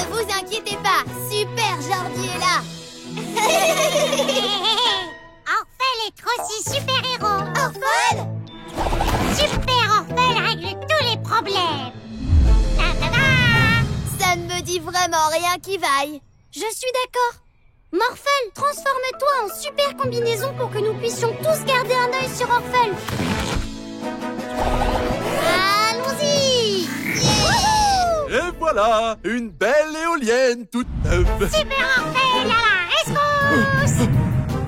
Ne vous inquiétez pas, Super Jordi est là. Orphel est aussi super-héros. Orphel? Super Orphel règle tous les problèmes. Ta-da-da! Ça ne me dit vraiment rien qui vaille. Je suis d'accord. Morphel, transforme-toi en super combinaison pour que nous puissions tous garder un œil sur Orphel. Allons-y! Et voilà, une belle éolienne toute neuve. Super Orphel à la rescousse!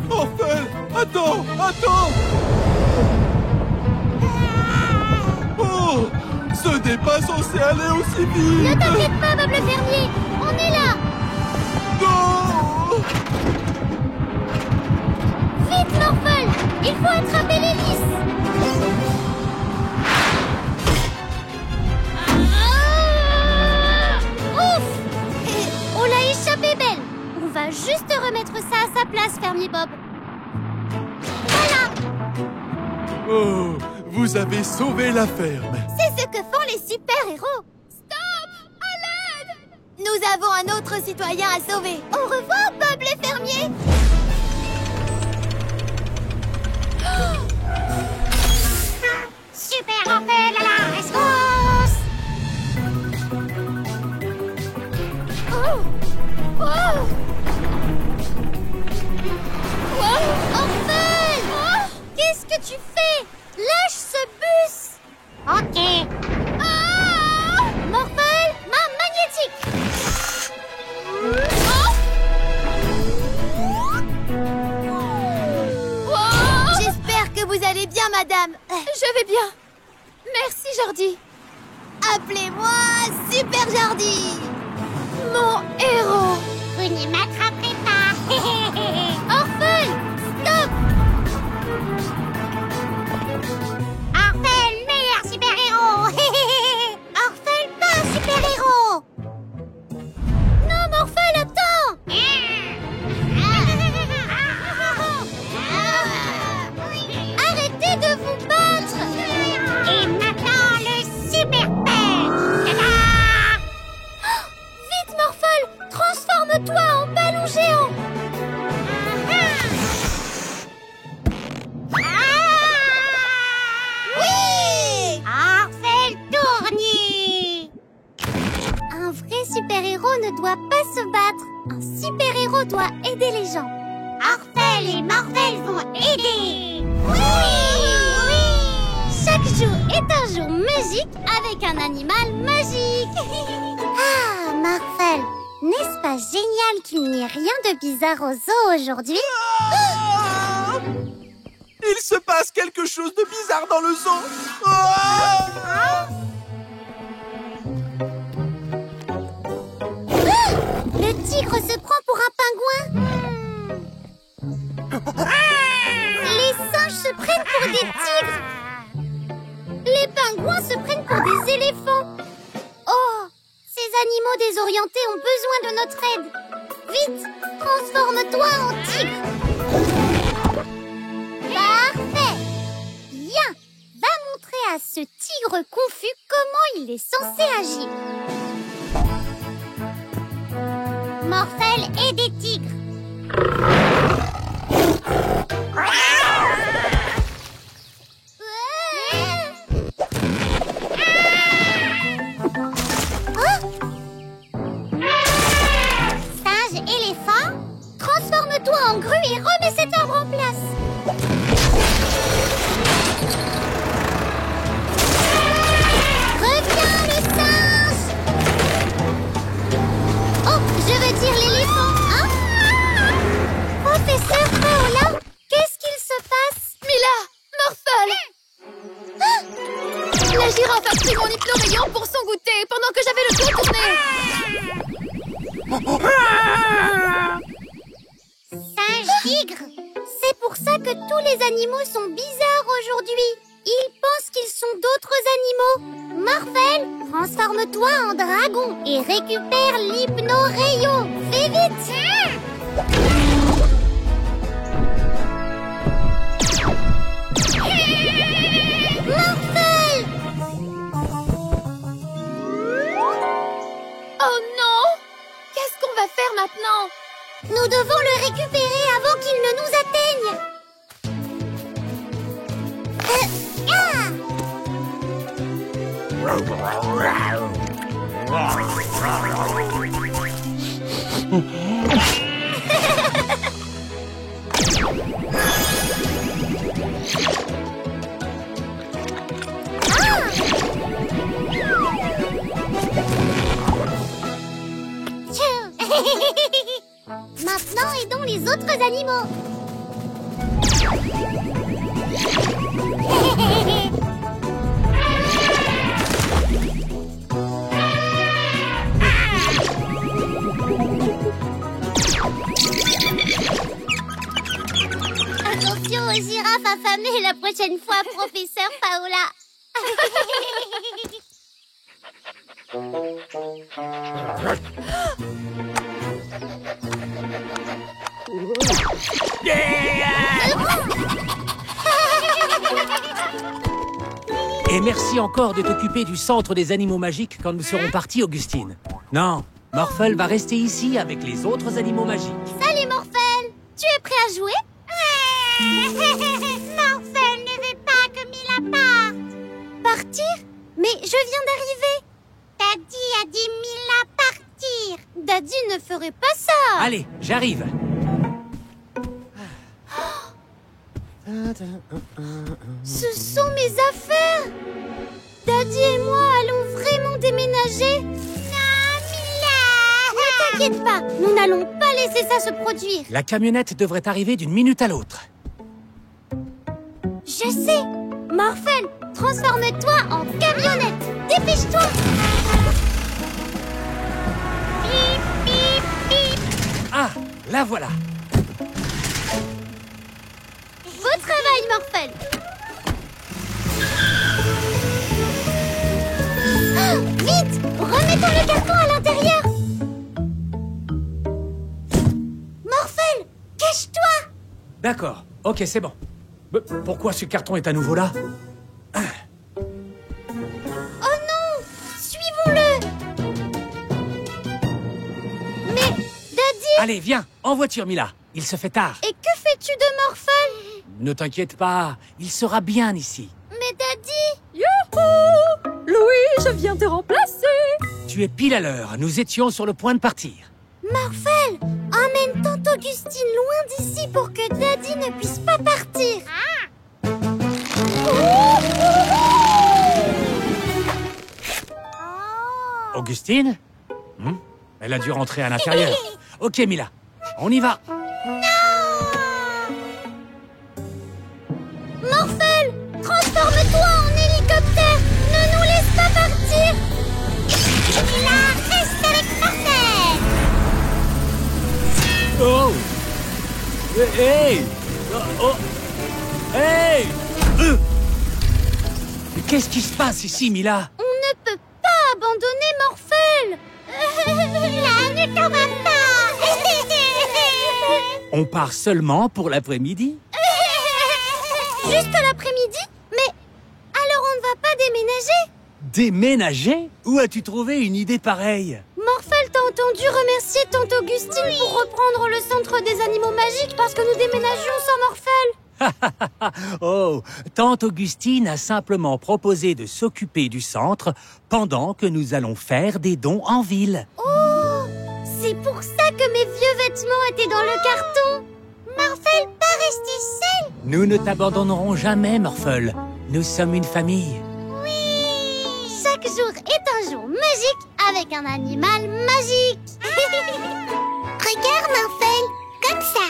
Orphel, attends, attends. Oh, ce n'est pas censé aller aussi vite. Ne t'inquiète pas, Bob le fermier, on est là. Non. Vite, Morphel, il faut attraper l'hélice. Ouf! On l'a échappé, belle. On va juste remettre ça à sa place, fermier Bob. Voilà. Oh, vous avez sauvé la ferme. C'est ce que font les super-héros. Stop! À l'aide! Nous avons un autre citoyen à sauver. Au revoir, Bob le fermier. Super Orphel à la rescousse. Oh! Oh! Oh! Orphel! Qu'est-ce que tu fais? Lâche ce bus. Ok. Ah! Morphel, main magnétique. J'espère que vous allez bien, madame. Je vais bien. Merci, Jordi. Appelez-moi Super Jordi. Mon héros. Vous n'y m'attraperez pas. Orphel, stop. Orphel, meilleur super-héros. Orphel, pas un super-héros. Non, Morphel, attends. Arrêtez de vous battre. Et maintenant, le super pêche. Vite, Morphel, transforme-toi en ballon géant. Oui! Orphel Tournier. Un vrai super-héros ne doit pas se battre. Un super-héros doit aider les gens. Orphel et Morphel vont aider. Oui! Chaque jour est un jour magique avec un animal magique. Ah, Morphel, n'est-ce pas génial qu'il n'y ait rien de bizarre au zoo aujourd'hui? Ah, il se passe quelque chose de bizarre dans le zoo. Ah. Le tigre se prend pour un pingouin. Les singes se prennent pour des tigres. Les pingouins se prennent pour des éléphants. Oh, ces animaux désorientés ont besoin de notre aide. Vite, transforme-toi en tigre. Parfait. Bien, va montrer à ce tigre confus comment il est censé agir. Morphel et des tigres. Singe, éléphant, transforme-toi en grue et remets cet arbre en place. Reviens, le singe. Oh, je veux dire l'éléphant, hein? Professeur Paola, qu'est-ce qu'il se passe? Mila, Morphel. La girafe a pris mon hypno-rayon pour son goûter pendant que j'avais le dos tourné. Singe tigre. C'est pour ça que tous les animaux sont bizarres aujourd'hui. Ils pensent qu'ils sont d'autres animaux. Morphel, transforme-toi en dragon et récupère l'hypno-rayon. Fais vite. Morphel! Oh non! faire maintenant? Nous devons le récupérer avant qu'il ne nous atteigne. Maintenant, aidons les autres animaux. Attention aux girafes affamées la prochaine fois, professeur Paola. Et merci encore de t'occuper du centre des animaux magiques quand nous serons partis, Augustine. Non, Morphle va rester ici avec les autres animaux magiques. Salut Morphle, tu es prêt à jouer? Morphle ne veut pas que Mila parte. Partir? Mais je viens d'arriver. Daddy a dit Mila partir. Daddy ne ferait pas ça. Allez, j'arrive. Ce sont mes affaires. Daddy et moi allons vraiment déménager. Non, Mila. Ne t'inquiète pas, nous n'allons pas laisser ça se produire. La camionnette devrait arriver d'une minute à l'autre. Je sais. Morphle, transforme-toi en camionnette. Dépêche-toi. Bip, bip, bip. Ah, la voilà. Beau travail, Morphle. Ah, vite, remettons le carton à l'intérieur. Morphle, cache-toi. D'accord, ok, c'est bon. Pourquoi ce carton est à nouveau là? Oh non, suivons-le. Mais, Daddy... Allez, viens, en voiture, Mila. Il se fait tard. Et que fais-tu de Morphle? Ne t'inquiète pas, il sera bien ici. Mais Daddy... Youhou! Louis, je viens te remplacer! Tu es pile à l'heure, nous étions sur le point de partir. Morphle, emmène tante Augustine loin d'ici pour que Daddy ne puisse pas partir. Augustine? Elle a dû rentrer à l'intérieur. Ok, Mila, on y va. Morphle, transforme-toi en hélicoptère. Ne nous laisse pas partir. Mila, reste avec Morphle. Oh! Hey! Oh! Hey! Mais qu'est-ce qui se passe ici, Mila? On ne peut pas abandonner Morphle. Là, ne t'en va pas. On part seulement pour l'après-midi? Juste l'après-midi? Mais alors on ne va pas déménager? Déménager? Où as-tu trouvé une idée pareille? Morphle t'a entendu remercier tante Augustine pour reprendre le centre des animaux magiques parce que nous déménagions sans Morphle. Oh, tante Augustine a simplement proposé de s'occuper du centre pendant que nous allons faire des dons en ville. Oh, c'est pour ça que mes vieux vêtements étaient dans le carton. Morphle, pas rester seule. Nous ne t'abandonnerons jamais, Morphle. Nous sommes une famille. Oui. Chaque jour est un jour magique avec un animal magique. Regarde, Morphle, comme ça.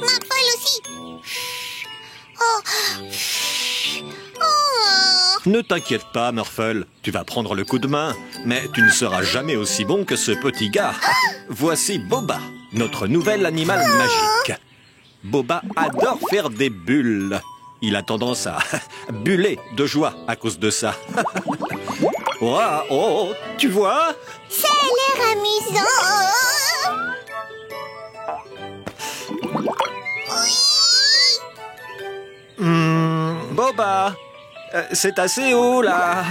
Morphle aussi. Oh. Ne t'inquiète pas, Morphle. Tu vas prendre le coup de main, mais tu ne seras jamais aussi bon que ce petit gars. Voici Boba, notre nouvel animal magique. Boba adore faire des bulles. Il a tendance à buller de joie à cause de ça. Ouah, oh, tu vois? Ça a l'air amusant. Boba, c'est assez haut là.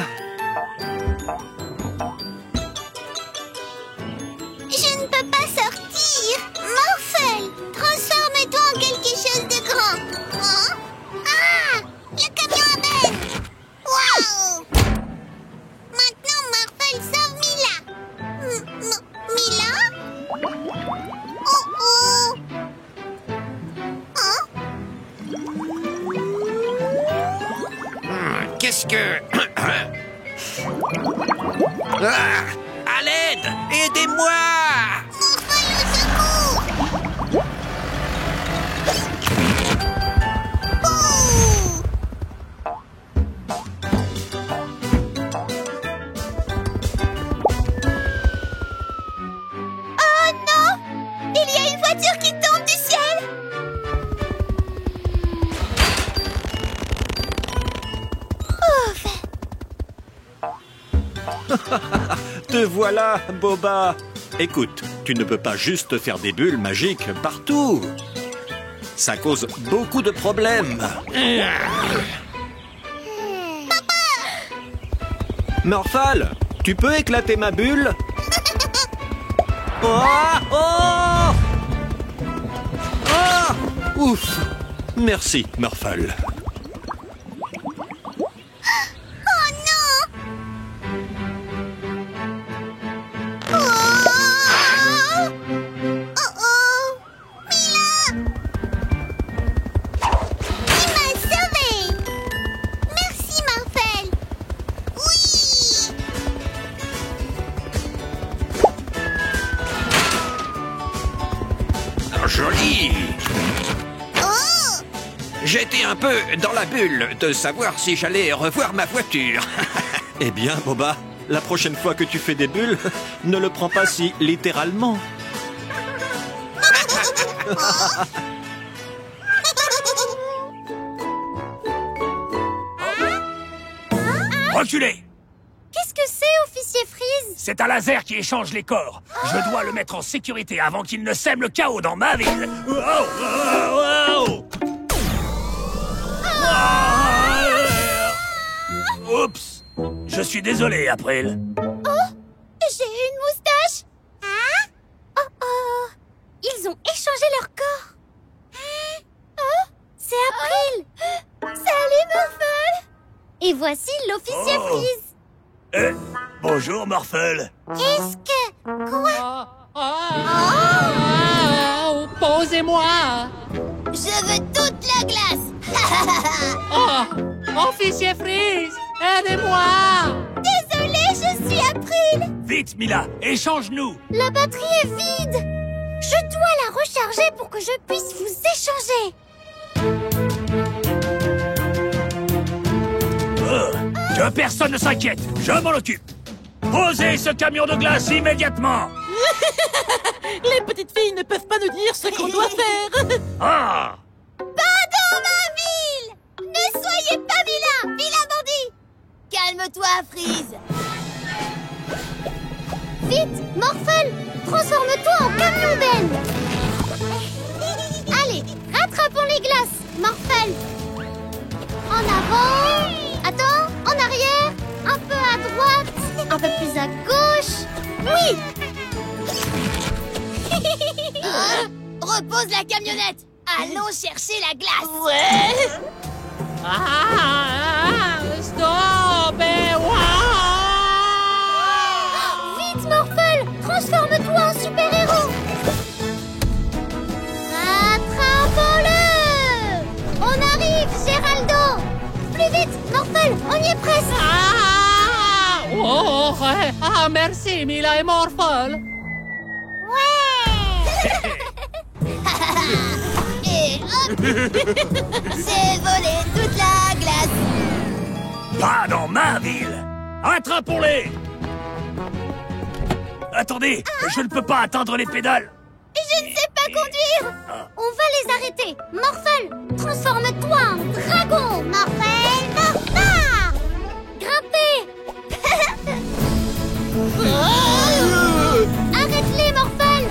Je ne peux pas sortir. Morphel, transforme-toi en quelque chose de grand. Hein? Ah, le camion à benne. Waouh! Maintenant, Morphel sauve Mila. Mila? Oh oh! Hein? Qu'est-ce que... Ah, à l'aide! Aidez-moi! Morphel au secours! Ouh! Oh non! Il y a une voiture qui tombe du ciel! Ouf! Te voilà, Boba. Écoute, tu ne peux pas juste faire des bulles magiques partout. Ça cause beaucoup de problèmes. Morphal, tu peux éclater ma bulle? Oh, oh, oh, ouf. Merci, Morphal. Oh non! Oh! Oh oh! Mila! Tu m'as sauvée! Merci, Morphel! Oui! Joli. Oh! J'étais un peu dans la bulle de savoir si j'allais revoir ma voiture. Eh bien, Boba, la prochaine fois que tu fais des bulles, ne le prends pas si littéralement. Reculez! Qu'est-ce que c'est, officier Freeze? C'est un laser qui échange les corps. Je dois le mettre en sécurité avant qu'il ne sème le chaos dans ma ville. Wow, wow, wow. Oups! Je suis désolé, April. J'ai une moustache. Hein? Oh oh! Ils ont échangé leur corps. Oh, c'est April. Salut, Morphel. Et voici l'officier Oh. Freeze. Bonjour, Morphel. Qu'est-ce que... Quoi? Posez-moi. Je veux toute la glace. Oh, officier Freeze, aidez-moi. Désolée, je suis April. Vite, Mila, échange-nous. La batterie est vide. Je dois la recharger pour que je puisse vous échanger. Que personne ne s'inquiète, je m'en occupe. Posez ce camion de glace immédiatement. Les petites filles ne peuvent pas nous dire ce qu'on doit faire. Ah! Pas dans ma ville. Ne soyez pas vilain, vilain bandit. Calme-toi, Freeze. Vite, Morphel, transforme-toi en camion benne. Allez, rattrapons les glaces, Morphel. En avant. Attends, en arrière. Un peu à droite. Un peu plus à gauche. Oui. Repose la camionnette. Allons chercher la glace. Ouais. Stop et Vite, Morphel, transforme-toi en super-héros. Attrapons-le. On arrive, Géraldo. Plus vite, Morphel, on y est presque. merci, Mila et Morphol. Et hop, j'ai volé toute la glace. Pas dans ma ville. Attrapons-les. Attendez, je ne peux pas atteindre les pédales. Je ne sais pas conduire. On va les arrêter. Morphel, transforme-toi en dragon. Morphel, Morphar. Grimpez. Arrête-les, Morphel.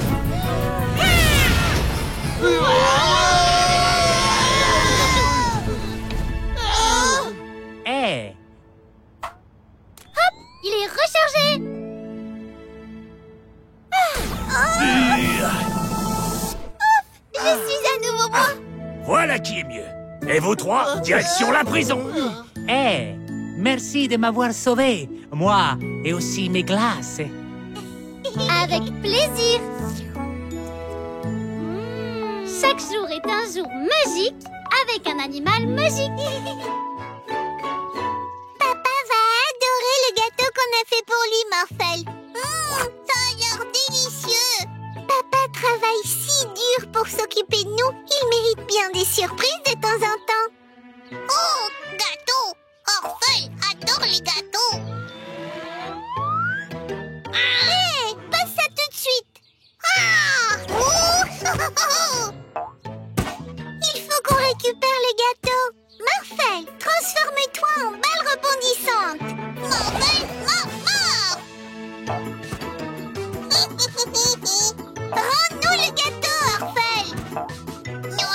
Hey. Hop, il est rechargé. téléchargé. Je suis à nouveau moi. Voilà qui est mieux. Et vous trois, direction la prison. Eh, merci de m'avoir sauvé, moi et aussi mes glaces. Avec plaisir. Chaque jour est un jour magique avec un animal magique. Papa va adorer le gâteau qu'on a fait pour lui, Morphel. Ça a l'air délicieux. Papa travaille si dur pour s'occuper de nous. Il mérite bien des surprises de temps en temps. Oh, gâteau! Morphel adore les gâteaux. Hé, passe ça tout de suite. Il faut qu'on récupère le gâteau. Morphel, transforme-toi en balle rebondissante. Morphel, mort. Rends-nous le gâteau, Morphel. Non.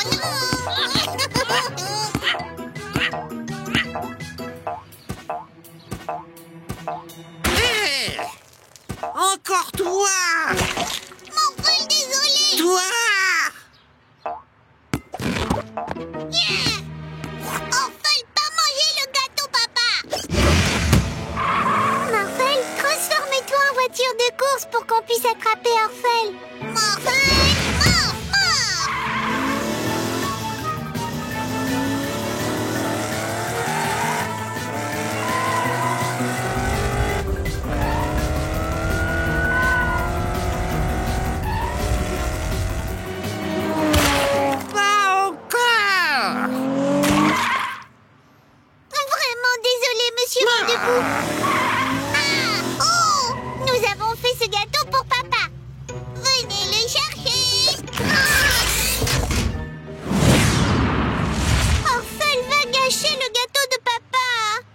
Hé! Encore toi! Morphel, désolé. Toi! Morphel, pas manger le gâteau, papa. Morphel, transforme-toi en voiture de course pour qu'on puisse attraper Orphel. Morphel, mort. Pas encore! Vraiment désolé, monsieur Rendez-vous. Nous avons fait ce gâteau pour papa. Venez le chercher. Orphel va gâcher le gâteau de papa.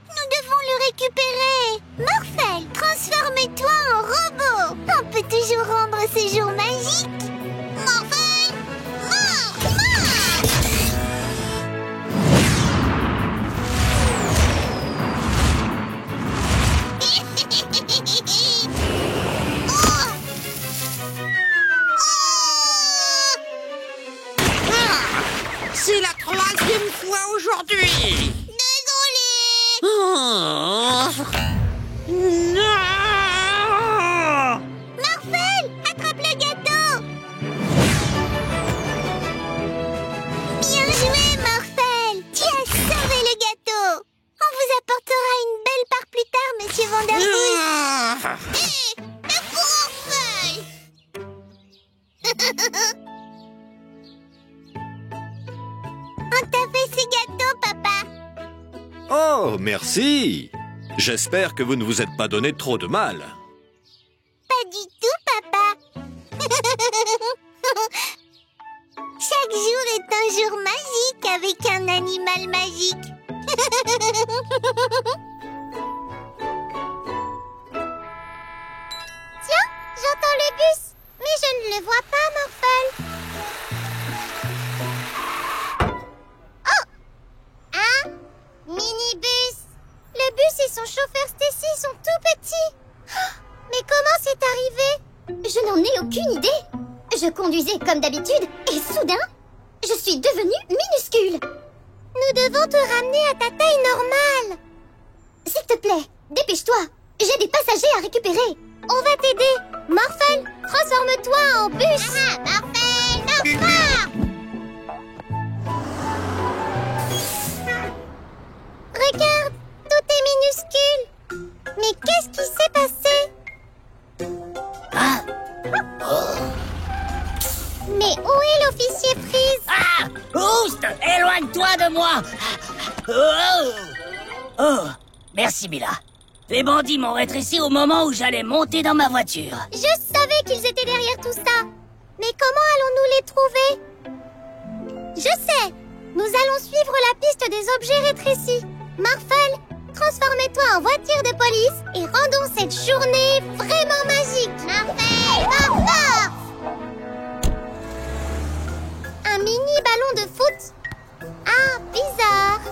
Nous devons le récupérer. Morphel, transforme-toi en robot. On peut toujours rendre ces jours magiques. Morphel, mort. C'est la 3e fois aujourd'hui! Désolé. Oh. Non! Morphel, attrape le gâteau. Bien joué, Morphel. Tu as sauvé le gâteau. On vous apportera une belle part plus tard, monsieur Vanderpool. Ah. Hé, le pour Orphel. On t'a fait ces gâteaux, papa. Oh, merci. J'espère que vous ne vous êtes pas donné trop de mal. Pas du tout, papa. Chaque jour est un jour magique avec un animal magique. Tiens, j'entends le bus, mais je ne le vois pas, Morphel. Oh! Un minibus. Le bus et son chauffeur Stacy sont tout petits. Oh, mais comment c'est arrivé? Je n'en ai aucune idée. Je conduisais comme d'habitude et soudain, je suis devenue minuscule. Nous devons te ramener à ta taille normale. S'il te plaît, dépêche-toi. J'ai des passagers à récupérer. On va t'aider. Morphel, transforme-toi en bus. Morphel, Regarde, tout est minuscule. Mais qu'est-ce qui s'est passé? Mais où est l'officier Freeze? Ah! Oust! Éloigne-toi de moi! Oh! Merci, Mila. Les bandits m'ont rétréci au moment où j'allais monter dans ma voiture. Je savais qu'ils étaient derrière tout ça. Mais comment allons-nous les trouver? Je sais. Nous allons suivre la piste des objets rétrécis. Morphel, transformez-toi en voiture de police et rendons cette journée vraiment magique. Morphel, Morph. Un mini ballon de foot. Ah, bizarre.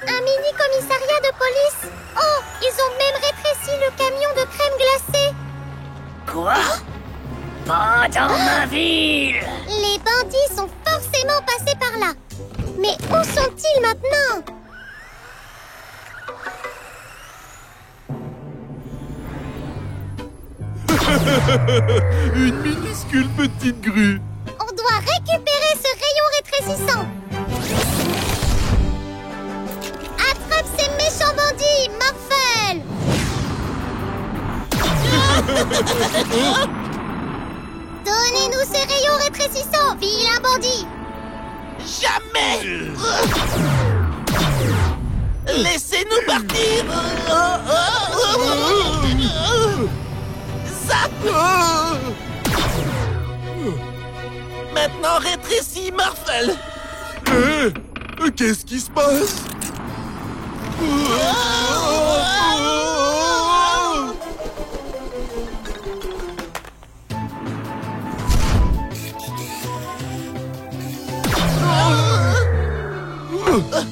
Un mini commissariat de police. Oh, ils ont même rétréci le camion de crème glacée. Quoi? Pas dans ma ville! Les bandits sont forcément passés par là. Mais où sont-ils maintenant? Une minuscule petite grue. On doit récupérer ce rayon rétrécissant. Attrape ces méchants bandits, Morphle! Donnez-nous ces rayons rétrécissants, vilain bandit! Jamais! Laissez-nous partir! Zap! Maintenant rétrécis, Morphle! Qu'est-ce qui se passe?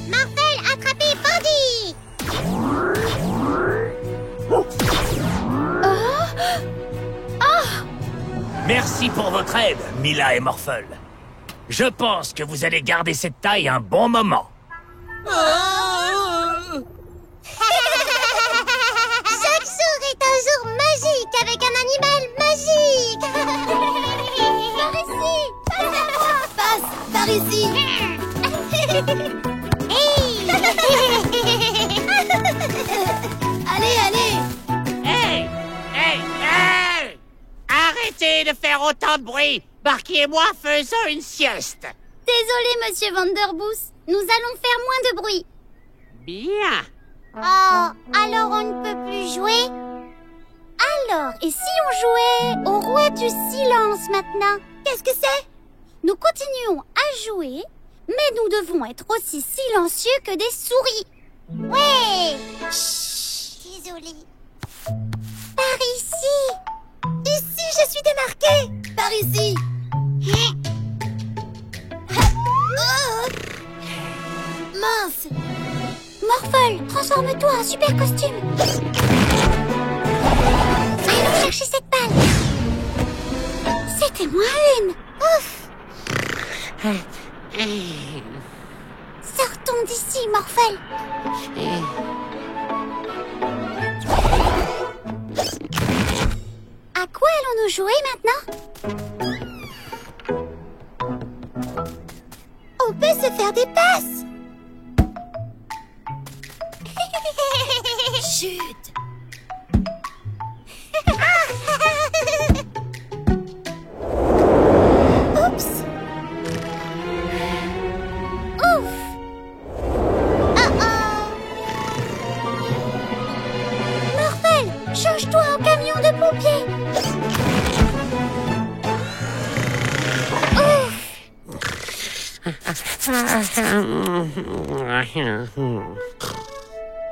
Morphle, attrapez bandit! Merci pour votre aide, Mila et Morphle. Je pense que vous allez garder cette taille un bon moment. Chaque jour est un jour magique avec un animal magique! Par ici! Passe! Par ici! Allez, allez! Hey! Hey! Hey! Arrêtez de faire autant de bruit! Barky et moi faisons une sieste! Désolé, monsieur Vanderboost. Nous allons faire moins de bruit. Bien! Oh, alors on ne peut plus jouer? Alors, et si on jouait au roi du silence maintenant? Qu'est-ce que c'est? Nous continuons à jouer, mais nous devons être aussi silencieux que des souris. Ouais! Chut, désolé. Par ici! Ici, je suis démarquée! Par ici! Mince! Morphle, transforme-toi en super costume! Allons chercher cette balle! C'était moi une! Ouf! Sortons d'ici, Morphle! À quoi allons-nous jouer maintenant? On peut se faire des passes! Chut! Oups! Ouf! Morphle, change-toi en camion de pompiers! Ouf!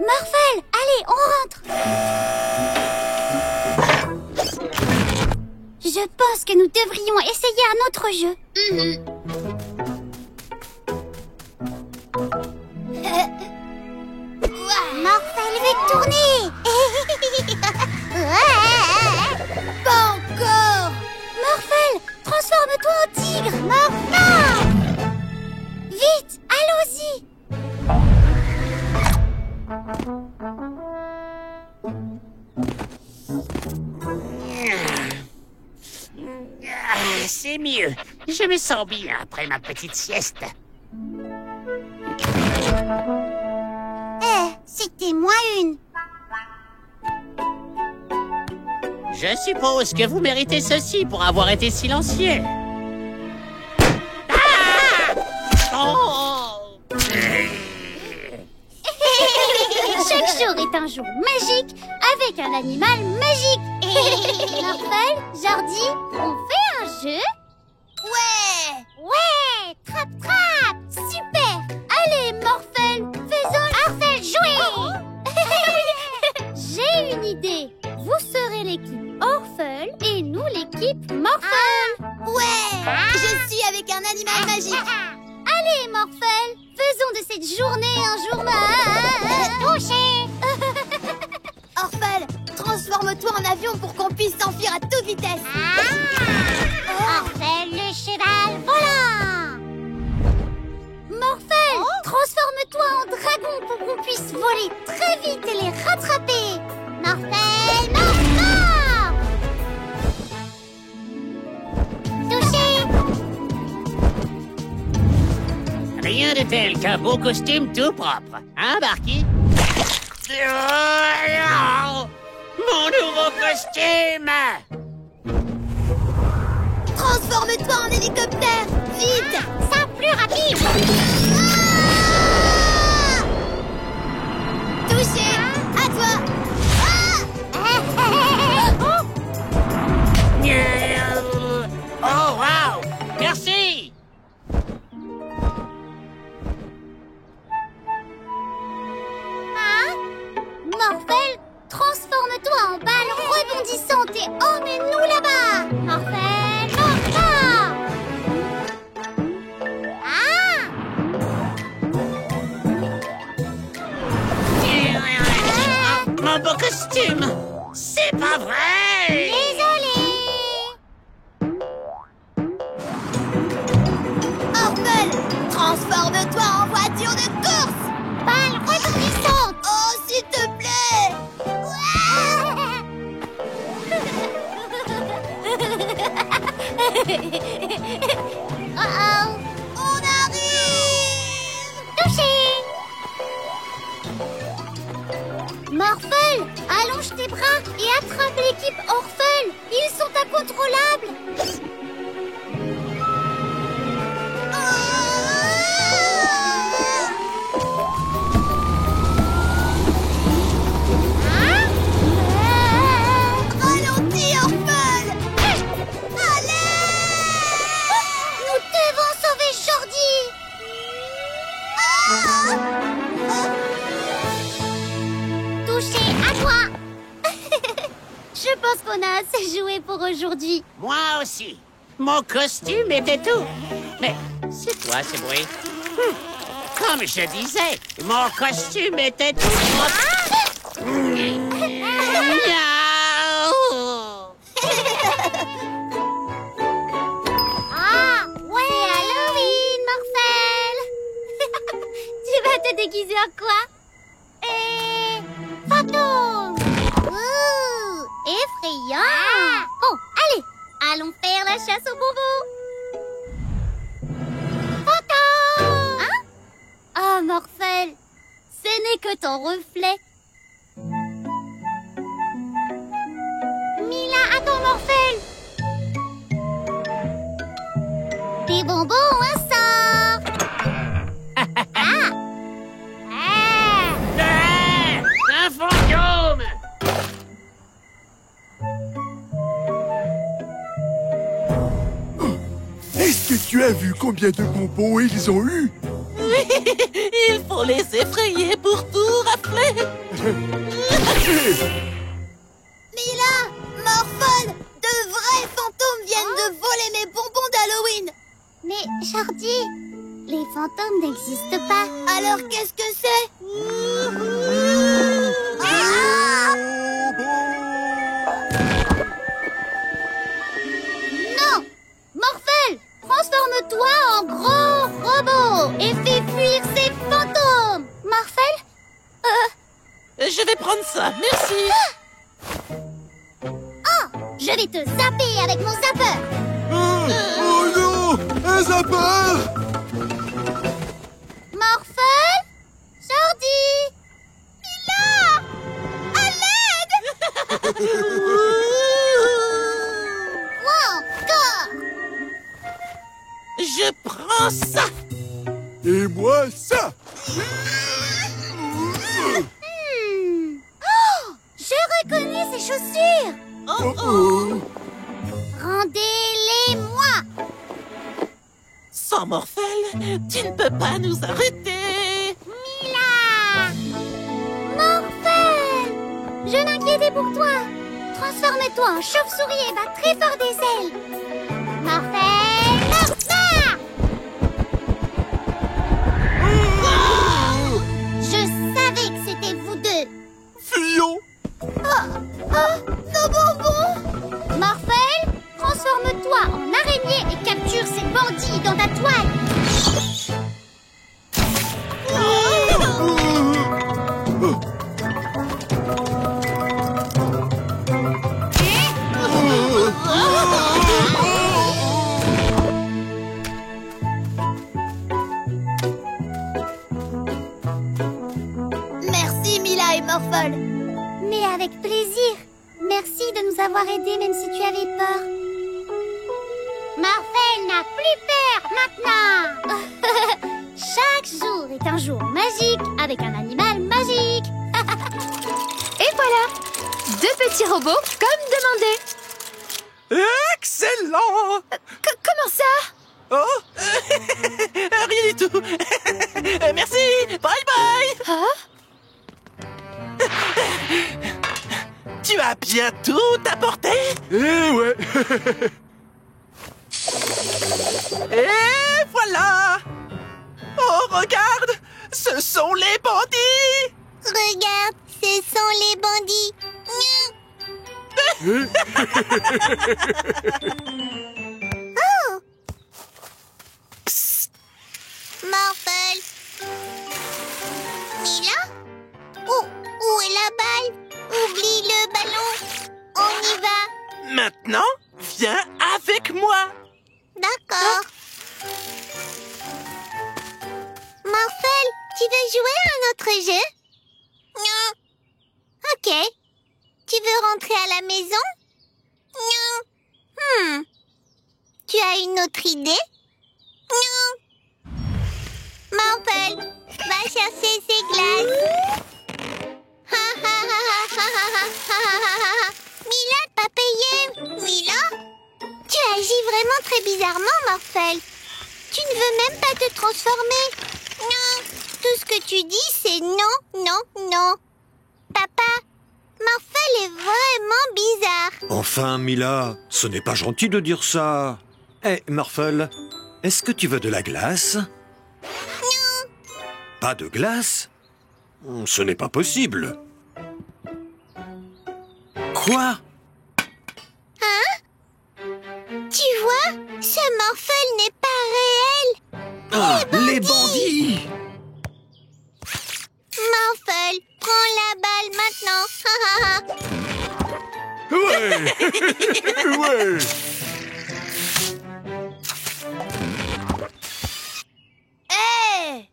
Morphle, allez, on rentre! Je pense que nous devrions essayer un autre jeu. Morphle veut tourner! Pas encore! Morphle, transforme-toi en tigre! Morphle! Vite, allons-y! C'est mieux. Je me sens bien après ma petite sieste. C'était moi une. Je suppose que vous méritez ceci pour avoir été silencieux. Ah! Oh! Chaque jour est un jour magique avec un animal magique. Morphle, Jordi, on fait un jeu? Ouais! Ouais! Trap-trap! Super! Allez, Morphle, faisons Morphle jouer! J'ai une idée. Vous serez l'équipe Orphle et nous l'équipe Morphle. Ouais! Je suis avec un animal magique. Allez, Morphle, faisons de cette journée un jour magique. l'avion pour qu'on puisse s'enfuir à toute vitesse. Morphel, le cheval volant. Morphel, transforme-toi en dragon pour qu'on puisse voler très vite et les rattraper. Morphel, Morphel. Touché. Rien de tel qu'un beau costume tout propre. Hein, Barky? Mon nouveau costume! Transforme-toi en hélicoptère, vite. Ça, plus rapide. Touché, à toi. Oh, wow! Merci! Morphel, transforme-toi en balle rebondissante et emmène-nous là-bas. Morphel, Morphel. Mon beau costume! C'est pas vrai! Désolé. Morphel, transforme-toi en voiture de course. Balle rebondissante. Oh, s'il te plaît. Oh-oh. On arrive. Touché. Morphel, allonge tes bras et attrape l'équipe Orphel. Ils sont incontrôlables. Ralentis, Orphel. Allez. Nous devons sauver Jordi. Touché, à toi. Je pense qu'on a assez joué pour aujourd'hui. Moi aussi. Mon costume était tout. Mais c'est quoi ce bruit? Comme je disais, mon costume était tout propre. Miaou! Ah, ouais, c'est Halloween, Morphel. Tu vas te déguiser en quoi? Fantôme. Ouh, effrayant. Bon, allez, allons faire la chasse aux bonbons. Fantôme. Hein? Oh, Morphel, ce n'est que ton reflet. Mila, attends, Morphel. Des bonbons, un sort. Un fantôme! Est-ce que tu as vu combien de bonbons ils ont eu? Il faut les effrayer pour tout rafler. Mila, Morphel, de vrais fantômes viennent de voler mes bonbons d'Halloween. Mais, Jordi, les fantômes n'existent pas. Alors qu'est-ce que c'est? Non! Morphel, transforme-toi en gros robot et fais fuir ces fantômes. Morphel? Je vais prendre ça, merci. Oh! Je vais te zapper avec mon zappeur. Oh non! Un zappeur! Morphel? Jordi? Mila! À l'aide! Quoi encore? Je prends ça. Et moi, ça! Oh! Je reconnais ces chaussures! Oh oh! Rendez-les-moi! Sans Morphel, tu ne peux pas nous arrêter. Mila! Morphel! Je m'inquiétais pour toi. Transforme-toi en chauve-souris et bat très fort des ailes. Morphel! Morphel! Je savais que c'était vous deux. Fuyons! Oh, nos bonbons! Morphle. Mais avec plaisir. Merci de nous avoir aidés même si tu avais peur. Morphle n'a plus peur maintenant. Chaque jour est un jour magique avec un animal magique. Et voilà, 2 petits robots comme demandé. Excellent! Comment ça? Oh rien du tout. Merci. Bye bye. Hein? Tu as bien tout apporté? Eh ouais. Et voilà. Oh, regarde. Ce sont les bandits. Regarde, ce sont les bandits. Oh! Psst. Morphle. Mila? Où est la balle? Oublie le ballon. On y va. Maintenant, viens avec moi. D'accord. Morphle, tu veux jouer à un autre jeu? Non. Ok. Tu veux rentrer à la maison? Non. Tu as une autre idée? Non. Morphle, va chercher ces glaces. Mila, pas payé. Mila? Tu agis vraiment très bizarrement, Morphle. Tu ne veux même pas te transformer. Non. Tout ce que tu dis, c'est non, non, non. Papa, Morphle est vraiment bizarre. Enfin, Mila, ce n'est pas gentil de dire ça. Hé, Morphle, est-ce que tu veux de la glace? Non. Pas de glace? Ce n'est pas possible. Quoi? Tu vois, ce Morphle n'est pas réel. Ah, les bandits! Morphle, prends la balle maintenant. Ouais. Ouais. Hey!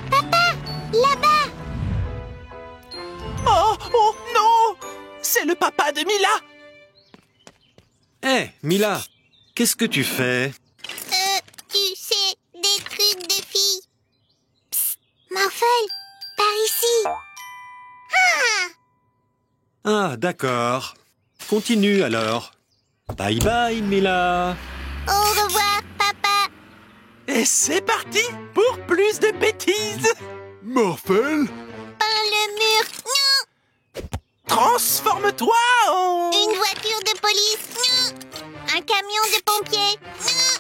Papa, là-bas. Oh, oh non. C'est le papa de Mila. Hé, Mila, qu'est-ce que tu fais? Tu sais, des trucs de filles. Psst, Morphle, par ici. Ah, d'accord. Continue alors. Bye bye, Mila. Au revoir, papa. Et c'est parti pour plus de bêtises. Morphle? Par le mur. Non. Transforme-toi en... Une voiture de police. Non. Un camion de pompiers. Non.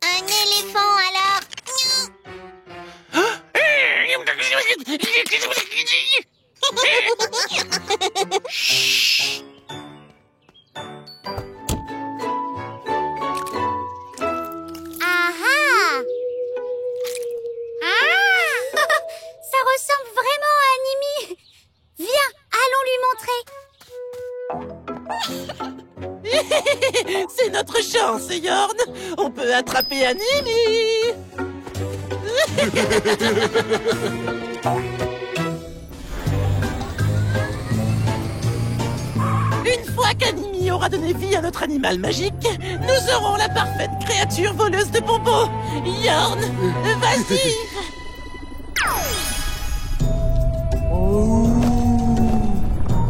Un éléphant alors. Non. Ah ah! Ça ressemble vraiment à Animi. Viens, allons lui montrer. C'est notre chance, Yorn. On peut attraper Animi. Une fois qu'Animi aura donné vie à notre animal magique, nous aurons la parfaite créature voleuse de bonbons. Yorn, vas-y.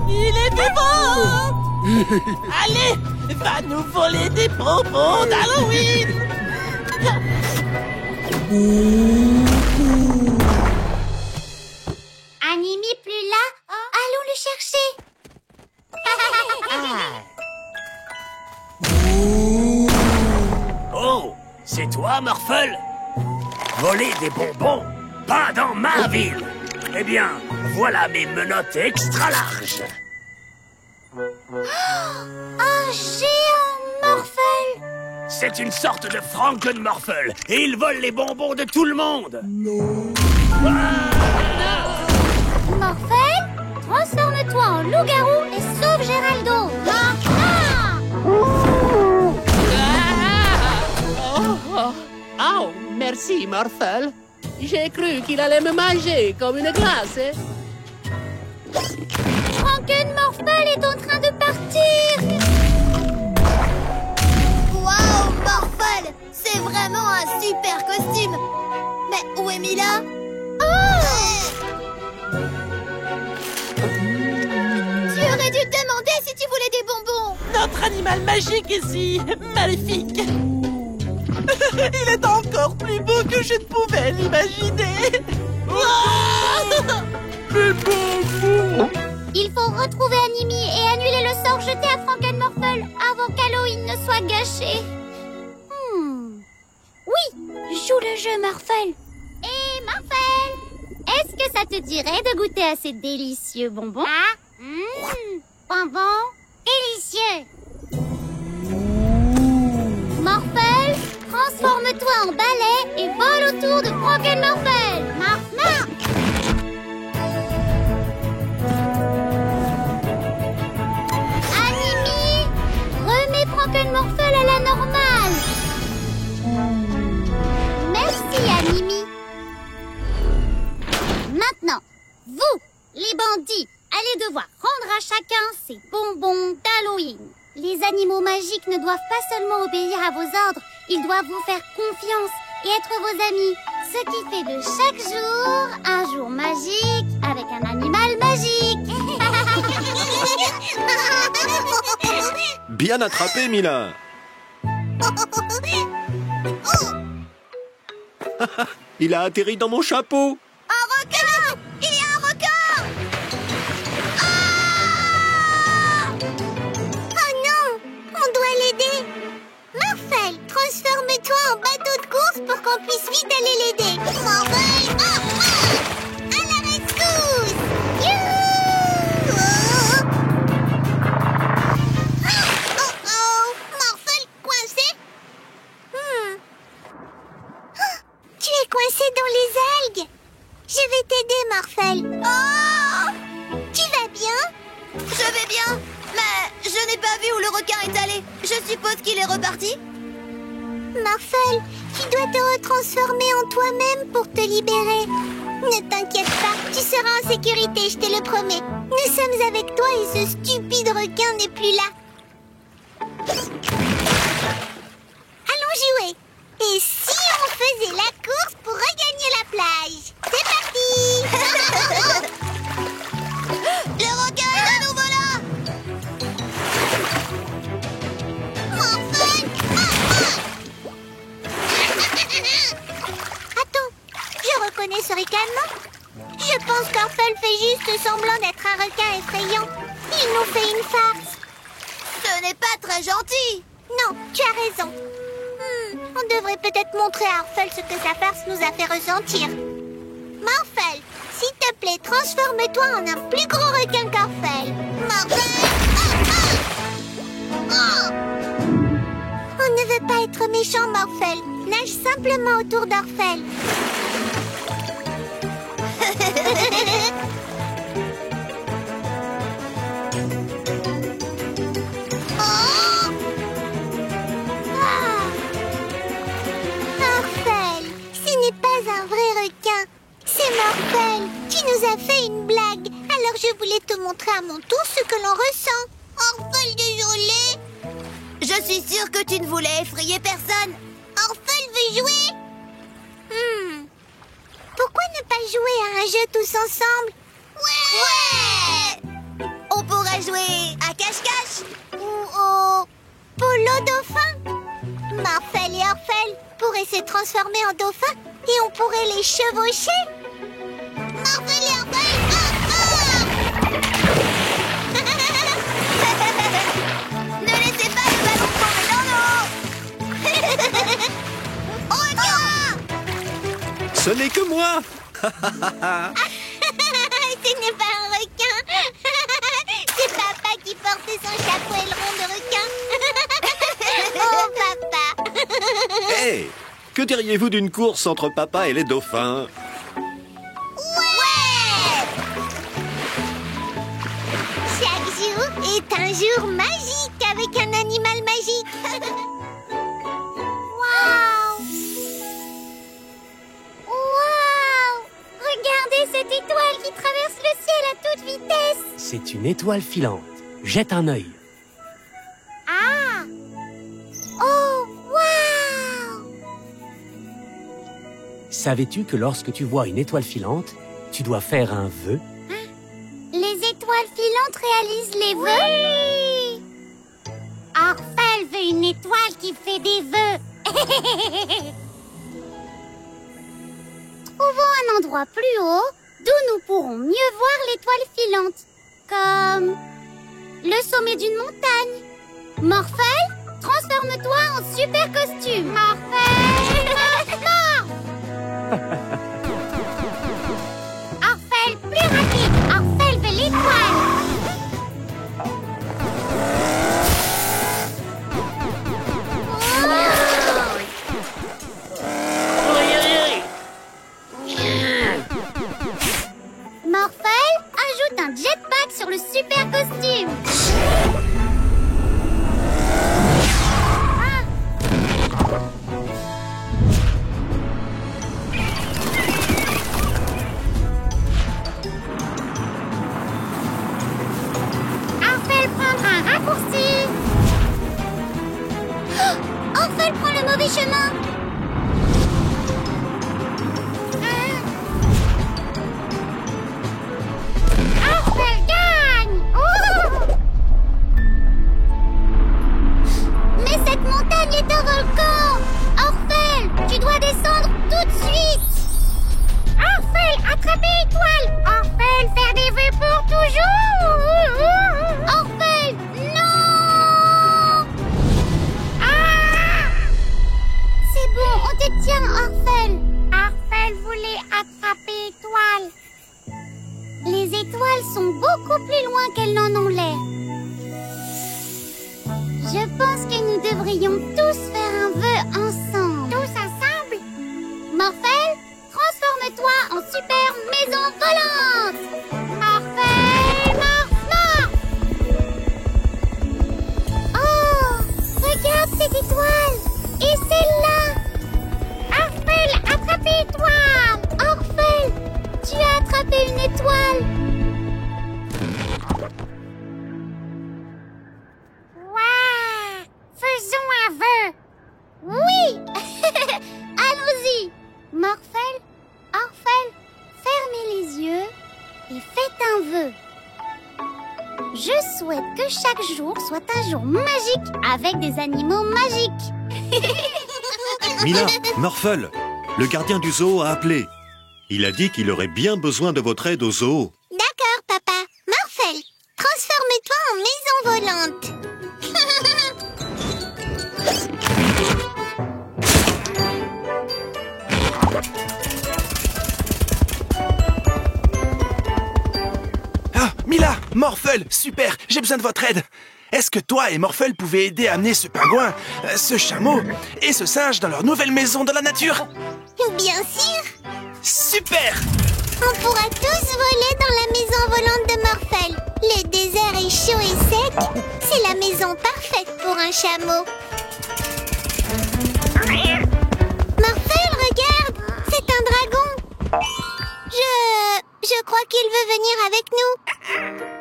Il est vivant. Allez, va nous voler des bonbons d'Halloween. Animi plus là. Allons le chercher. Oh, c'est toi, Morphle? Voler des bonbons? Pas dans ma ville. Eh bien, voilà mes menottes extra larges. Un géant Morphle. C'est une sorte de Franken-Morphle et il vole les bonbons de tout le monde. Morphle, transforme-toi en loup-garou et sauve Géraldo. Oh, merci, Morphle. J'ai cru qu'il allait me manger comme une glace, hein? Frankenmorphle est en train de partir. Waouh, Morphle! C'est vraiment un super costume! Mais où est Mila? Tu aurais dû demander si tu voulais des bonbons! Notre animal magique ici, maléfique. Il est encore plus beau que je ne pouvais l'imaginer. Mais bonbons! Il faut retrouver Animi et annuler le sort jeté à Frankenmorphle avant qu'Halloween ne soit gâché. Oui, joue le jeu, Morphle. Et Morphle, est-ce que ça te dirait de goûter à ces délicieux bonbons? Bonbons délicieux. Morphle, transforme-toi en balai et vole autour de Frankenmorphle. Morphle. Animi, remets Frankenmorphle à la normale. Merci, Animi. Maintenant, vous, les bandits, allez devoir rendre à chacun ses bonbons d'Halloween. Les animaux magiques ne doivent pas seulement obéir à vos ordres, ils doivent vous faire confiance et être vos amis. Ce qui fait de chaque jour un jour magique avec un animal magique. Bien attrapé, Mila. Il a atterri dans mon chapeau. Un requin! Il y a un requin! Oh non! On doit l'aider! Morphle, transforme-toi en bateau de course pour qu'on puisse vite aller l'aider! Morphle! À la rescousse! Youhou! Oh! Morphle, coincé? Tu es coincé dans les algues! Je vais t'aider, Morphle! Oh! Tu vas bien? Je vais bien, mais je n'ai pas vu où le requin est allé. Je suppose qu'il est reparti. Morphle, tu dois te retransformer en toi-même pour te libérer. Ne t'inquiète pas, tu seras en sécurité, je te le promets. Nous sommes avec toi et ce stupide requin n'est plus là. Allons jouer. Et si on faisait la course pour regagner la plage? C'est parti. Le requin est à nouveau là. Morphle! Attends, je reconnais ce ricanement. Je pense qu'Orphle fait juste semblant d'être un requin effrayant. Il nous fait une farce. Ce n'est pas très gentil. Non, tu as raison. On devrait peut-être montrer à Orphle ce que sa farce nous a fait ressentir. Morphle, s'il te plaît, transforme-toi en un plus gros requin qu'Orphle. Morphle! On ne veut pas être méchant, Morphle. Nage simplement autour d'Orphle. Morphle, ce n'est pas un vrai requin. C'est Morphle. Tu nous as fait une blague. Alors je voulais te montrer à mon tour ce que l'on ressent. Orphle, désolé. Je suis sûre que tu ne voulais effrayer personne. Orphle veut jouer. Pourquoi ne pas jouer à un jeu tous ensemble? Ouais! On pourrait jouer à cache-cache. Ou au polo dauphin. Morphle et Orphle pourraient se transformer en dauphins et on pourrait les chevaucher. Morphle et Orphle. Ne laissez pas le ballon tomber dans l'eau. Requin! Ce n'est que moi. Ce n'est pas un requin. C'est papa qui portait son chapeau aileron de requin. Oh, papa. Hé, que diriez-vous d'une course entre papa et les dauphins? Ouais! Chaque jour est un jour magique avec un animal magique. Waouh! Waouh! cette étoile qui traverse le ciel à toute vitesse? C'est une étoile filante. Jette un œil. Ah! Oh, waouh! Savais-tu que lorsque tu vois une étoile filante, tu dois faire un vœu? Les étoiles filantes réalisent les vœux? Oui! Orphel veut une étoile qui fait des vœux. Trouvons un endroit plus haut d'où nous pourrons mieux voir l'étoile filante. Comme le sommet d'une montagne. Morphel, transforme-toi en super costume. Morphel, Morph! Orphel, plus rapide. Orphel veut l'étoile. Morphel, ajoute un jetpack sur le super costume. Orphel prendre un raccourci. Orphel prend le mauvais chemin. Orphel gagne. Mais cette montagne est un volcan. Orphel, tu dois descendre tout de suite. Orphel, attraper étoile. Orphel, faire des vœux pour toujours. Orphel, non. Ah! C'est bon, on te tient, Orphel. Orphel voulait attraper étoile. Les étoiles sont beaucoup plus loin qu'elles n'en ont l'air. Je pense que nous devrions tous faire un vœu ensemble. Tous ensemble? Morphel, transforme-toi en super maison volante. Morphel, Morph. Oh, regarde cette étoile. Et celle-là. Orphel, attrapez étoile. Orphel, tu as attrapé une étoile. Waouh! Faisons un vœu. Oui. Allons-y. Morphel, Orphel, fermez les yeux et faites un vœu. Je souhaite que chaque jour soit un jour magique avec des animaux magiques. Mila, Morphel, le gardien du zoo a appelé. Il a dit qu'il aurait bien besoin de votre aide au zoo. D'accord, papa. Morphel, transforme-toi en maison volante. Ah, Mila, Morphel, super, j'ai besoin de votre aide. Est-ce que toi et Morphel pouvez aider à amener ce pingouin, ce chameau et ce singe dans leur nouvelle maison dans la nature? Bien sûr. Super! On pourra tous voler dans la maison volante de Morphel. Le désert est chaud et sec. C'est la maison parfaite pour un chameau. Morphel, regarde! C'est un dragon. Je crois qu'il veut venir avec nous.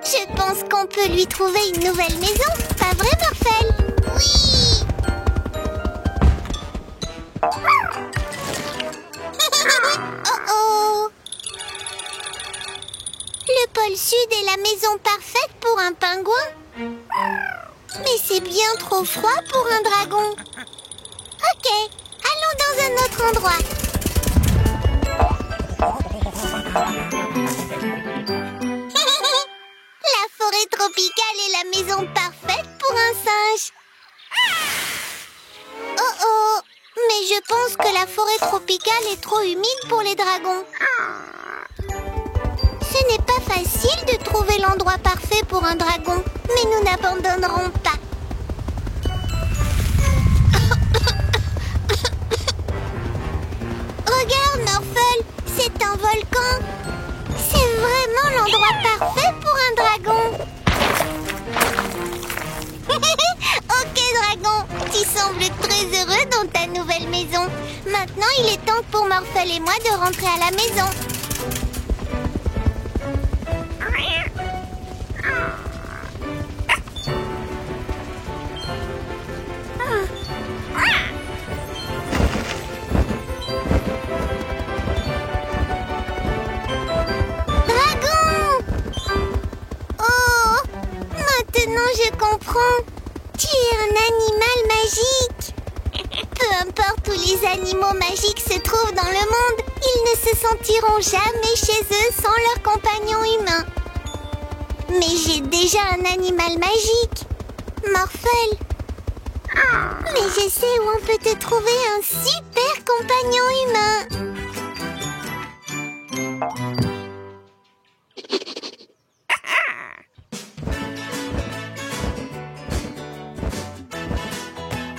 Je pense qu'on peut lui trouver une nouvelle maison. Pas vrai, Morphel? Oui! Oh oh! Le pôle sud est la maison parfaite pour un pingouin. Mais c'est bien trop froid pour un dragon. Ok, allons dans un autre endroit. La forêt tropicale est la maison parfaite pour un singe. Oh oh! Mais je pense que la forêt tropicale est trop humide pour les dragons. Ce n'est pas facile de trouver l'endroit parfait pour un dragon, mais nous n'abandonnerons pas. Regarde, Morphel, c'est un volcan. C'est vraiment l'endroit parfait pour un dragon. Ok, dragon, tu sembles très heureux dans ta nouvelle maison. Maintenant, il est temps pour Morphel et moi de rentrer à la maison. comprends. Tu es un animal magique. Peu importe où les animaux magiques se trouvent dans le monde, ils ne se sentiront jamais chez eux sans leur compagnon humain. Mais j'ai déjà un animal magique, Morphel. Mais je sais où on peut te trouver un super compagnon humain.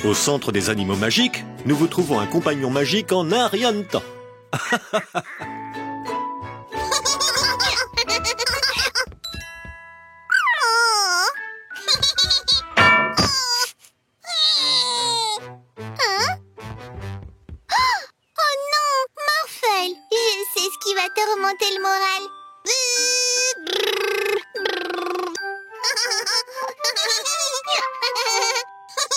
Au centre des animaux magiques, nous vous trouvons un compagnon magique en un rien de temps. Remonter le moral.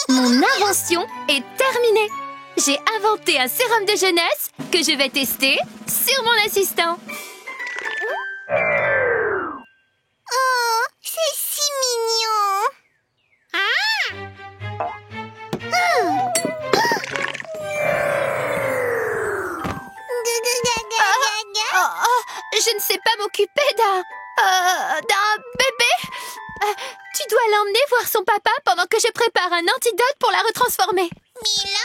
Mon invention est terminée. J'ai inventé un sérum de jeunesse que je vais tester sur mon assistant. Oh, c'est si mignon. Je ne sais pas m'occuper d'un bébé. Tu dois l'emmener voir son papa pendant que je prépare un antidote pour la retransformer. Mila?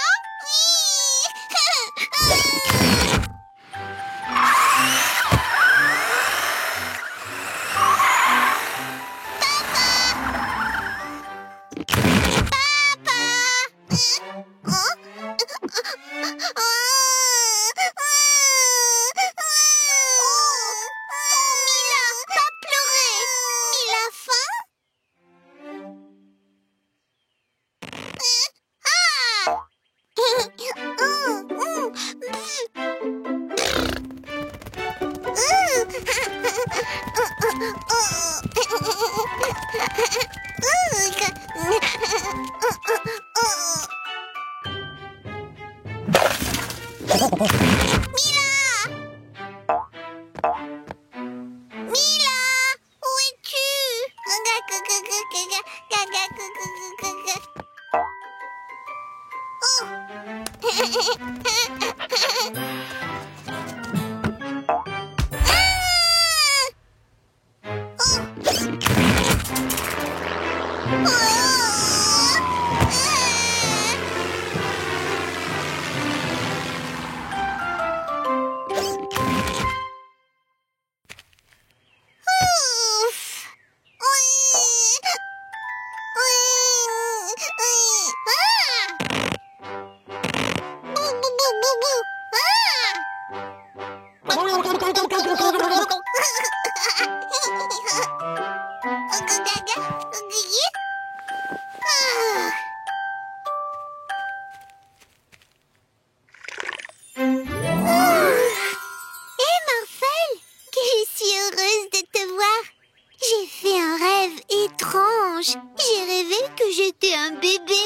J'ai rêvé que j'étais un bébé.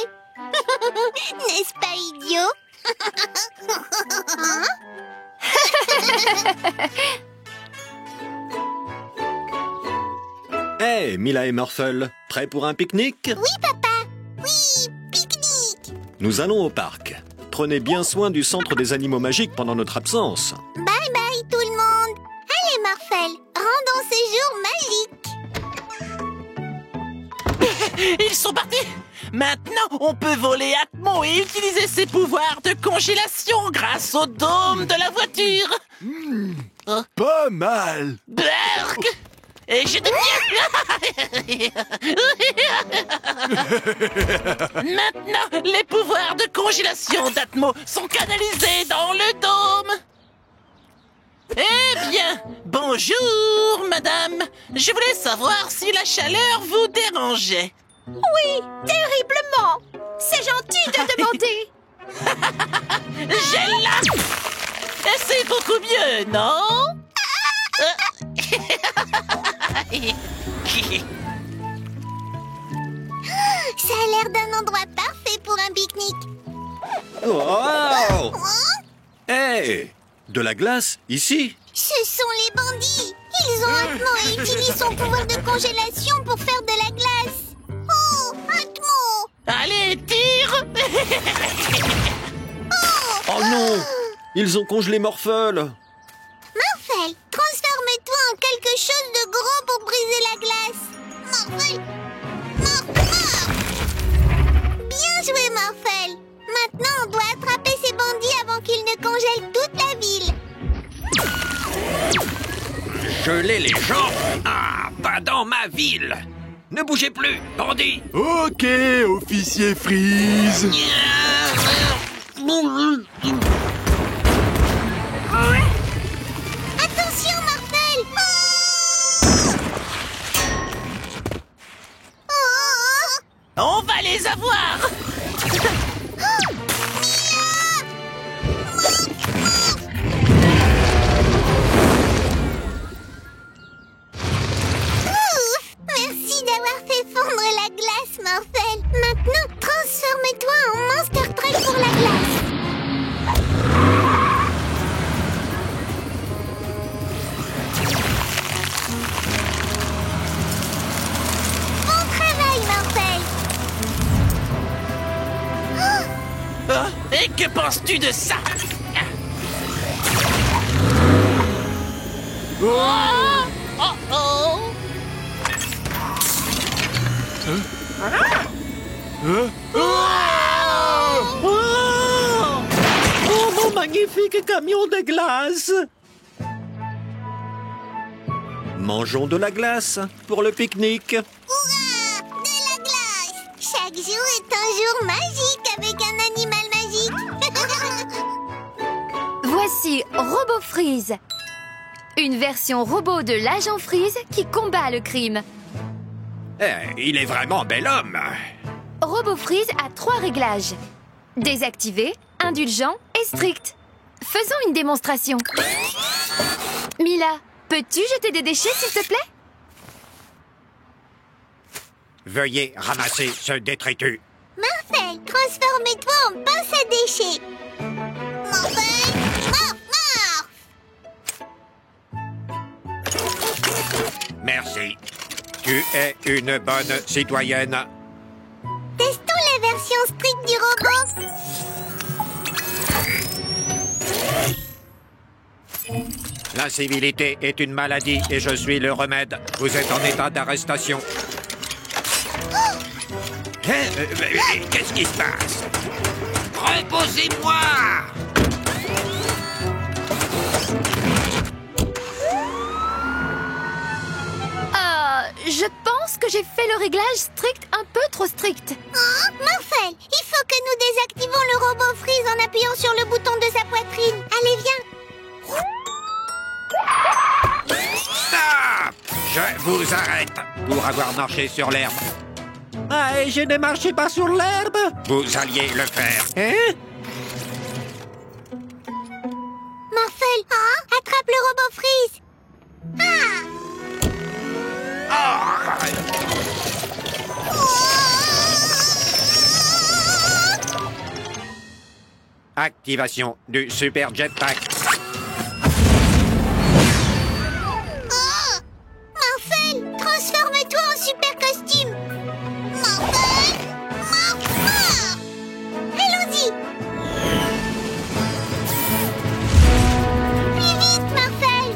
N'est-ce pas idiot? Hey, Mila et Morphel, prêts pour un pique-nique? Oui, papa. Oui, pique-nique. Nous allons au parc. Prenez bien soin du centre des animaux magiques pendant notre absence. Bye bye tout le monde. Allez, Morphel, rendons ce jour magique. Ils sont partis. Maintenant, on peut voler Atmo et utiliser ses pouvoirs de congélation grâce au dôme de la voiture. Pas mal. Berk. Et je deviens... Maintenant, les pouvoirs de congélation d'Atmo sont canalisés dans le dôme. Eh bien, bonjour, madame. Je voulais savoir si la chaleur vous dérangeait. Oui, terriblement. C'est gentil de demander. J'ai là. Et c'est beaucoup mieux, non? Ça a l'air d'un endroit parfait pour un pique-nique. Oh! Hey! De la glace, ici? Ce sont les bandits. Ils ont Atmo et utilisent son pouvoir de congélation pour faire de la glace. Oh, Allez, tire. Oh non! Ils ont congelé Morphle! Morphle, transforme-toi en quelque chose de gros pour briser la glace. Morphle. Bien joué, Morphle. Maintenant, on doit attraper ces bandits avant qu'ils ne congèlent toute la ville. Geler les gens? Ah, pas dans ma ville! Ne bougez plus, bandits! Ok, officier Freeze. Attention, Morphle. On va les avoir. Merci d'avoir fait fondre la glace, Morphle. Maintenant, transforme-toi en Monster Truck pour la glace. Bon travail, Morphle. Ah, et que penses-tu de ça? Oh, oh, oh. Oh, mon magnifique camion de glace! Mangeons de la glace pour le pique-nique. Hurrah! De la glace. Chaque jour est un jour magique avec un animal magique. Voici Robo Freeze. Une version robot de l'agent Freeze qui combat le crime. Il est vraiment bel homme. Robo Freeze a 3 réglages. Désactivé, indulgent et strict. Faisons une démonstration. Mila, peux-tu jeter des déchets, s'il te plaît? Veuillez ramasser ce détritus. Morphle, transforme-toi en pince à déchets. Morphle, morph. Merci. Tu es une bonne citoyenne. Testons la version stricte du robot. L'incivilité est une maladie et je suis le remède. Vous êtes en état d'arrestation. Qu'est-ce qui se passe? Reposez-moi! Je pense que j'ai fait le réglage strict un peu trop strict. Oh, Morphle, il faut que nous désactivons le robot Freeze en appuyant sur le bouton de sa poitrine. Allez, viens. Stop! Je vous arrête pour avoir marché sur l'herbe. Ah, et je ne marchais pas sur l'herbe? Vous alliez le faire. Hein? Morphle, attrape le robot Freeze. Activation du super jetpack. Morphle, transforme-toi en super costume. Morphle, morph. Allons-y. Plus vite, Morphle.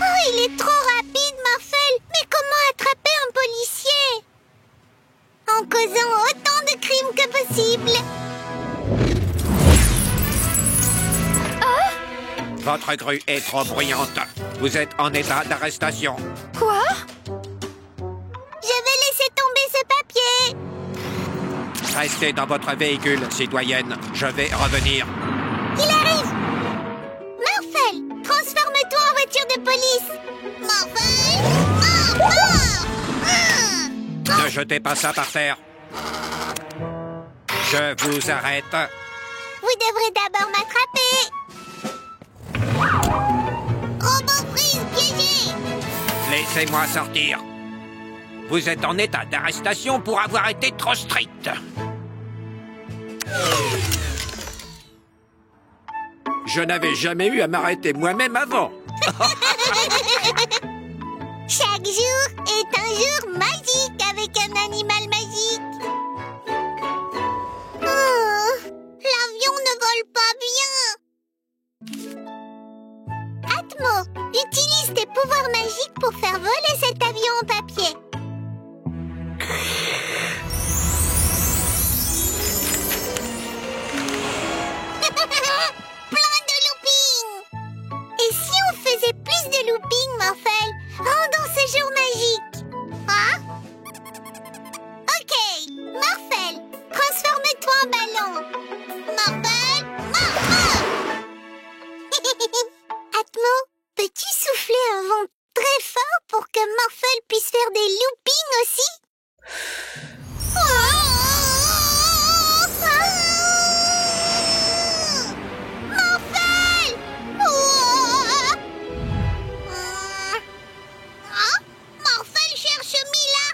Oh, il est trop rapide, Morphle. Mais comment attraper un policier? En causant autant de crimes que possible. Votre grue est trop bruyante. Vous êtes en état d'arrestation. Quoi? Je vais laisser tomber ce papier. Restez dans votre véhicule, citoyenne. Je vais revenir. Il arrive. Morphle, transforme-toi en voiture de police. Morphle, Ne jetez pas ça par terre. Je vous arrête. Vous devrez d'abord m'attraper. Robot Freeze piégé. Laissez-moi sortir. Vous êtes en état d'arrestation pour avoir été trop strict. Je n'avais jamais eu à m'arrêter moi-même avant. Chaque jour est un jour magique avec un animal magique. L'avion ne vole pas bien. Atmo, utilise tes pouvoirs magiques pour faire voler cet avion en papier. Plein de looping. Et si on faisait plus de looping, Morphel, rendons ce jour magique. Hein? Ok, Morphel, transforme-toi en ballon. Morphel, Morphel. Atmo, peux-tu souffler un vent très fort pour que Morphel puisse faire des loopings aussi? Morphel! Morphel cherche Mila!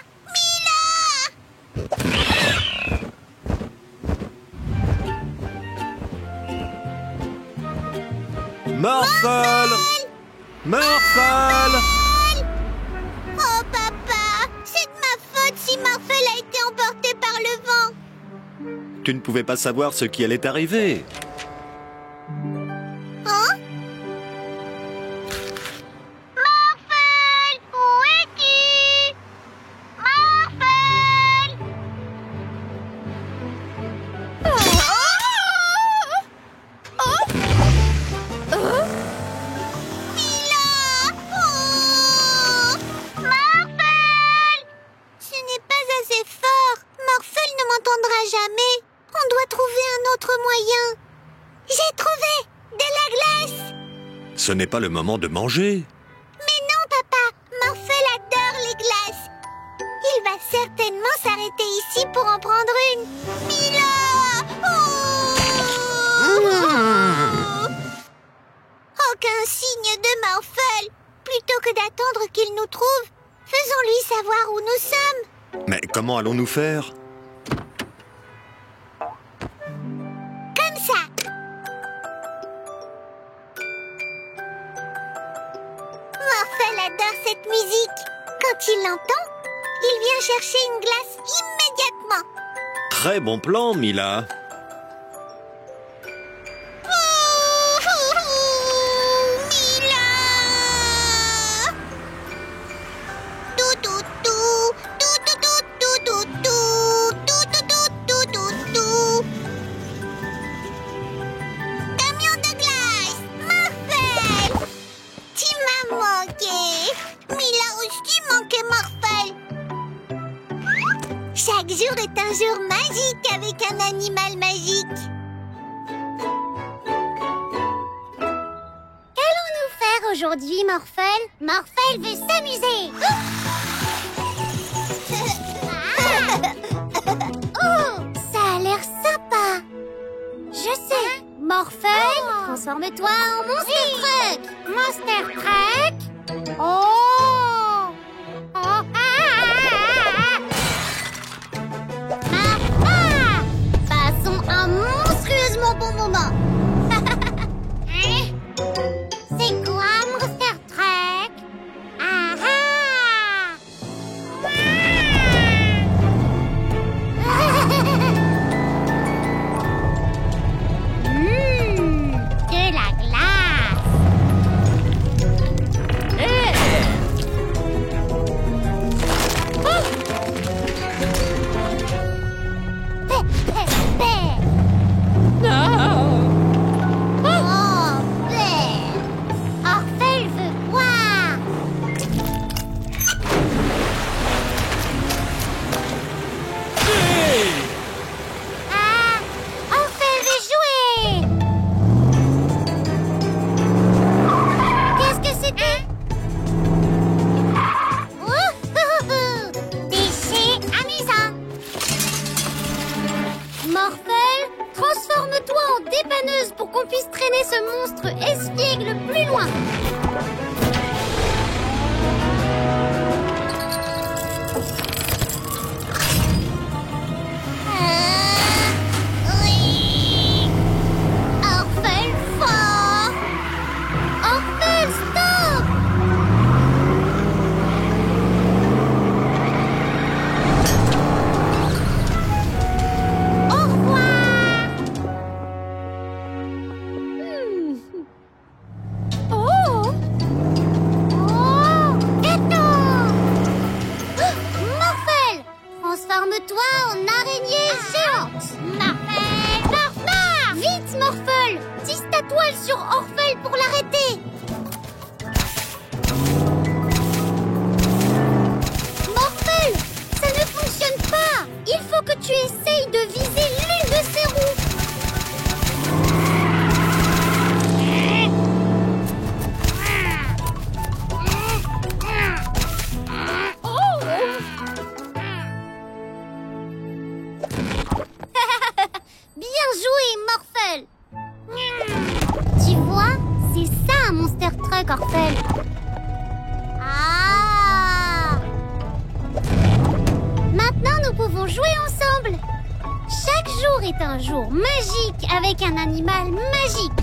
Morphel! Morphel! Oh papa, c'est de ma faute si Morphel a été emporté par le vent. Tu ne pouvais pas savoir ce qui allait arriver. Hein? Morphel, où es-tu? Morphel! Mila! Morphel! Ce n'est pas assez fort. Morphel ne m'entendra jamais. On doit trouver un autre moyen. J'ai trouvé! De la glace! Ce n'est pas le moment de manger. Mais non, papa! Morphel adore les glaces! Il va certainement s'arrêter ici pour en prendre une. Mila! Aucun signe de Morphel! Plutôt que d'attendre qu'il nous trouve, faisons-lui savoir où nous sommes. Mais comment allons-nous faire? Comme ça! Morphel adore cette musique. Quand il l'entend, il vient chercher une glace immédiatement. Très bon plan, Mila. Mila! Tout, tout, tout, tout, tout, tout, tout, tout, tout, tout, tout, tout, tout. Camion de glace, Morphel! Tu m'as manqué. Mila aussi manquait Morphel. Chaque jour est un jour magique avec un animal magique. Qu'allons-nous faire aujourd'hui, Morphel? Morphel veut s'amuser. Oh, ça a l'air sympa. Je sais. Morphel, transforme-toi en Monster Truck. Monster Truck. Oh. Oh. Passons un monstrueusement bon moment. C'est quoi Monster Truck? De la glace. Orphel veut boire. Orphel veut jouer. Qu'est-ce que c'était? Déchet amusant. Morphel, transforme-toi en dépanneuse pour qu'on puisse traîner ce monstre espiègle plus loin. Oui! Orphel fort! Orphel, stop! pour l'arrêter. Morphel, ça ne fonctionne pas. Il faut que tu essayes de viser l'une de ses roues. Bien joué, Morphel. Tu vois, c'est ça un Monster Truck, Orphel. Ah! Maintenant, nous pouvons jouer ensemble. Chaque jour est un jour magique avec un animal magique.